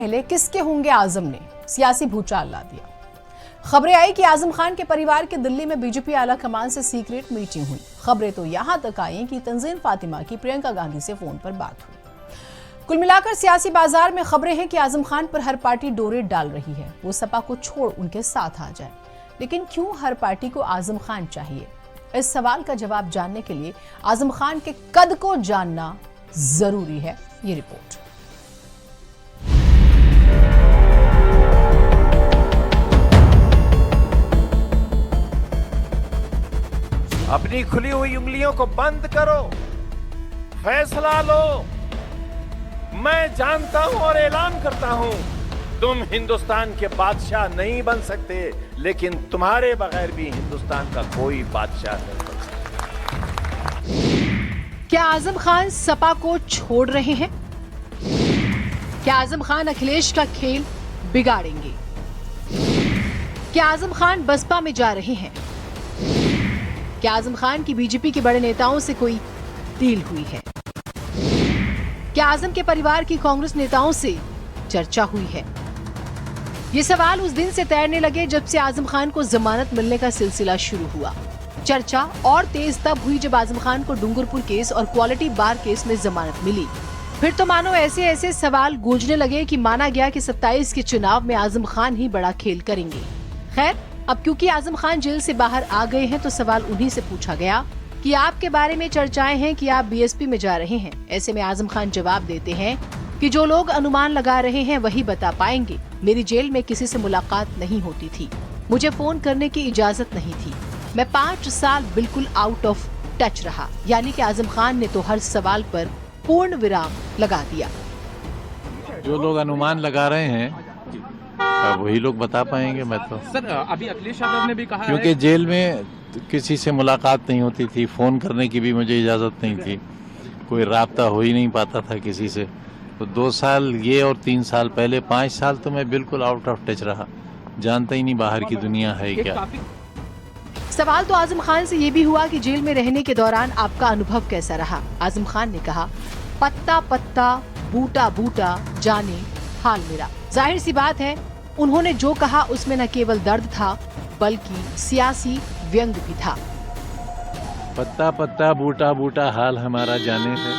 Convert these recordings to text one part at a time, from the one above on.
पहले किसके होंगे आजम ने सियासी भूचाल ला दिया। खबरें आई कि आजम खान के परिवार के दिल्ली में बीजेपी आला कमान से सीक्रेट मीटिंग हुई। खबरें तो यहां तक आई कि तंजीम फातिमा की प्रियंका गांधी से फोन पर बात हुई। कुल मिलाकर सियासी बाजार में खबरें हैं कि आजम खान पर हर पार्टी डोरे डाल रही है, वो सपा को छोड़ उनके साथ आ जाए। लेकिन क्यों हर पार्टी को आजम खान चाहिए? इस सवाल का जवाब जानने के लिए आजम खान के कद को जानना जरूरी है। ये रिपोर्ट। अपनी खुली हुई उंगलियों को बंद करो, फैसला लो। मैं जानता हूं और ऐलान करता हूं, तुम हिंदुस्तान के बादशाह नहीं बन सकते, लेकिन तुम्हारे बगैर भी हिंदुस्तान का कोई बादशाह नहीं बन सकता। क्या आजम खान सपा को छोड़ रहे हैं? क्या आजम खान अखिलेश का खेल बिगाड़ेंगे? क्या आजम खान बसपा में जा रहे हैं? क्या आजम खान की बीजेपी के बड़े नेताओं से कोई डील हुई है? क्या आजम के परिवार की कांग्रेस नेताओं से चर्चा हुई है? ये सवाल उस दिन से तैरने लगे जब से आजम खान को जमानत मिलने का सिलसिला शुरू हुआ। चर्चा और तेज तब हुई जब आजम खान को डूंगरपुर केस और क्वालिटी बार केस में जमानत मिली। फिर तो मानो ऐसे ऐसे सवाल गूंजने लगे कि माना गया कि 27 के चुनाव में आजम खान ही बड़ा खेल करेंगे। खैर, अब क्योंकि आजम खान जेल से बाहर आ गए हैं तो सवाल उन्हीं से पूछा गया कि आपके बारे में चर्चाएं हैं कि आप बीएसपी में जा रहे हैं। ऐसे में आजम खान जवाब देते हैं कि जो लोग अनुमान लगा रहे हैं वही बता पाएंगे। मेरी जेल में किसी से मुलाकात नहीं होती थी, मुझे फोन करने की इजाजत नहीं थी, मैं 5 साल बिल्कुल आउट ऑफ टच रहा। यानी कि आजम खान ने तो हर सवाल पर पूर्ण विराम लगा दिया। जो लोग अनुमान लगा रहे हैं वही लोग बता पाएंगे। मैं तो सर अभी अखिलेश यादव ने भी कहा क्योंकि है जेल में किसी से मुलाकात नहीं होती थी, फोन करने की भी मुझे इजाजत नहीं थी, कोई राब्ता हो ही नहीं पाता था किसी से। तो 2 साल ये और 3 साल पहले 5 साल तो मैं बिल्कुल आउट ऑफ टच रहा, जानता ही नहीं बाहर की दुनिया है क्या। सवाल तो आजम खान से ये भी हुआ कि जेल में रहने के दौरान आपका अनुभव कैसा रहा। आजम खान ने कहा, पत्ता पत्ता बूटा बूटा जाने हाल मेरा। जाहिर सी बात है, उन्होंने जो कहा उसमें न केवल दर्द था बल्कि सियासी व्यंग भी था। पत्ता पत्ता बूटा बूटा हाल हमारा जाने है,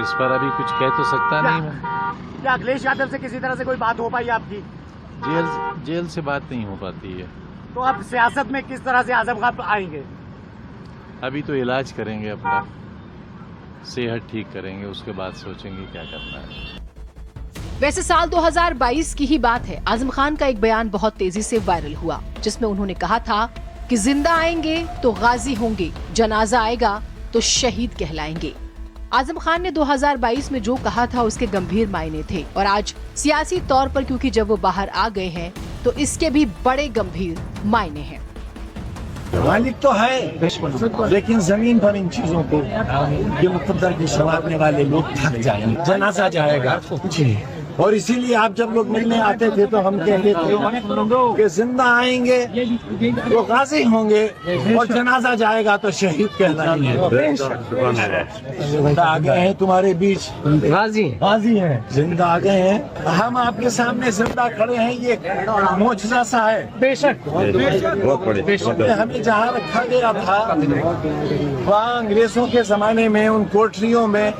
इस पर अभी कुछ कह तो सकता नहीं मैं। क्या अखिलेश यादव से किसी तरह से कोई बात हो पाई आपकी? जेल से बात नहीं हो पाती है। तो अब सियासत में किस तरह से आजम खान आएंगे? अभी तो इलाज करेंगे, अपना सेहत ठीक करेंगे, उसके बाद सोचेंगे क्या करना है। वैसे साल 2022 की ही बात है। आजम खान का एक बयान बहुत तेजी से वायरल हुआ जिसमें उन्होंने कहा था कि जिंदा आएंगे तो गाजी होंगे, जनाजा आएगा तो शहीद कहलाएंगे। आजम खान ने 2022 में जो कहा था उसके गंभीर मायने थे और आज सियासी तौर पर क्योंकि जब वो बाहर आ गए हैं तो इसके भी बड़े गंभीर मायने हैं। मालिक तो है, लेकिन जमीन पर इन चीजों को ये मुकद्दर की संवारने वाले लोग थक जाएंगे। जनाजा जाएगा जी, और इसीलिए आप जब लोग मिलने आते थे तो हम कहते थे कि जिंदा आएंगे तो गाजी होंगे और जनाजा जाएगा तो शहीद कहलाएंगे। जिंदा आ गए हैं तुम्हारे बीच, गाजी हैं, जिंदा आ गए हैं। हम आपके सामने जिंदा खड़े हैं, ये मौजज़ा सा है। बेशक हमें जहाँ रखा गया था वहाँ अंग्रेजों के जमाने में उन कोठरियों में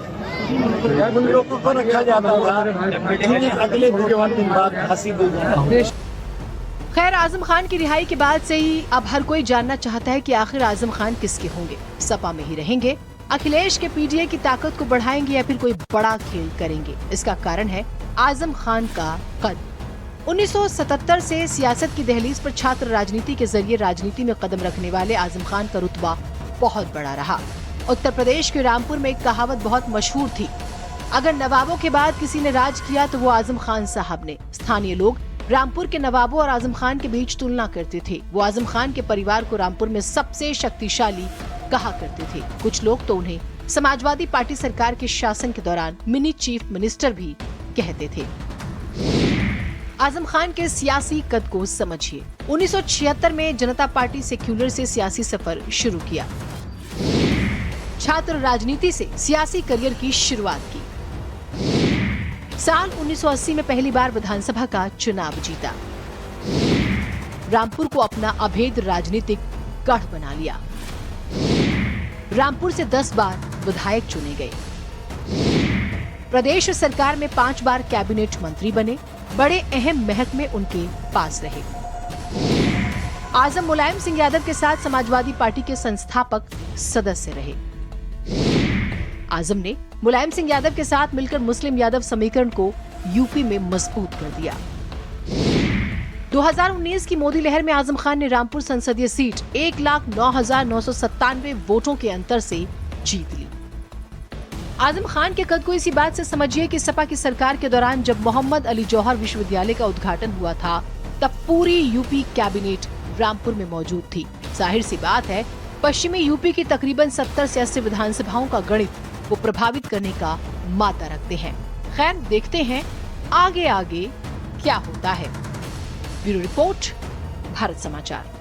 उन लोगों को रखा जाता था, अगले 2 दिन बाद फांसी दी जाती। खैर, आजम खान की रिहाई के बाद से ही अब हर कोई जानना चाहता है कि आखिर आजम खान किसके होंगे। सपा में ही रहेंगे, अखिलेश के पीडीए की ताकत को बढ़ाएंगे या फिर कोई बड़ा खेल करेंगे? इसका कारण है आजम खान का कद। 1977 से सियासत की दहलीज पर छात्र राजनीति के जरिए राजनीति में कदम रखने वाले आजम खान का रुतबा बहुत बड़ा रहा। उत्तर प्रदेश के रामपुर में एक कहावत बहुत मशहूर थी, अगर नवाबों के बाद किसी ने राज किया तो वो आजम खान साहब ने। स्थानीय लोग रामपुर के नवाबों और आजम खान के बीच तुलना करते थे। वो आजम खान के परिवार को रामपुर में सबसे शक्तिशाली कहा करते थे। कुछ लोग तो उन्हें समाजवादी पार्टी सरकार के शासन के दौरान मिनी चीफ मिनिस्टर भी कहते थे। आजम खान के सियासी कद को समझिए। 1976 में जनता पार्टी सेक्युलर से सियासी सफर शुरू किया। छात्र राजनीति से सियासी करियर की शुरुआत की। साल 1980 में पहली बार विधानसभा का चुनाव जीता। रामपुर को अपना अभेद राजनीतिक गढ़ बना लिया। रामपुर से 10 बार विधायक चुने गए। प्रदेश सरकार में 5 बार कैबिनेट मंत्री बने। बड़े अहम महकमे उनके पास रहे। आजम मुलायम सिंह यादव के साथ समाजवादी पार्टी के संस्थापक सदस्य रहे। आजम ने मुलायम सिंह यादव के साथ मिलकर मुस्लिम यादव समीकरण को यूपी में मजबूत कर दिया। 2019 की मोदी लहर में आजम खान ने रामपुर संसदीय सीट 1,09,997 वोटों के अंतर से जीत ली। आजम खान के कद को इसी बात से समझिए कि सपा की सरकार के दौरान जब मोहम्मद अली जौहर विश्वविद्यालय का उद्घाटन हुआ था, तब पूरी यूपी कैबिनेट रामपुर में मौजूद थी। जाहिर सी बात है, पश्चिमी यूपी की तकरीबन 70 से 80 विधानसभाओं का गणित वो प्रभावित करने का मादा रखते हैं। खैर, देखते हैं आगे आगे क्या होता है। ब्यूरो रिपोर्ट, भारत समाचार।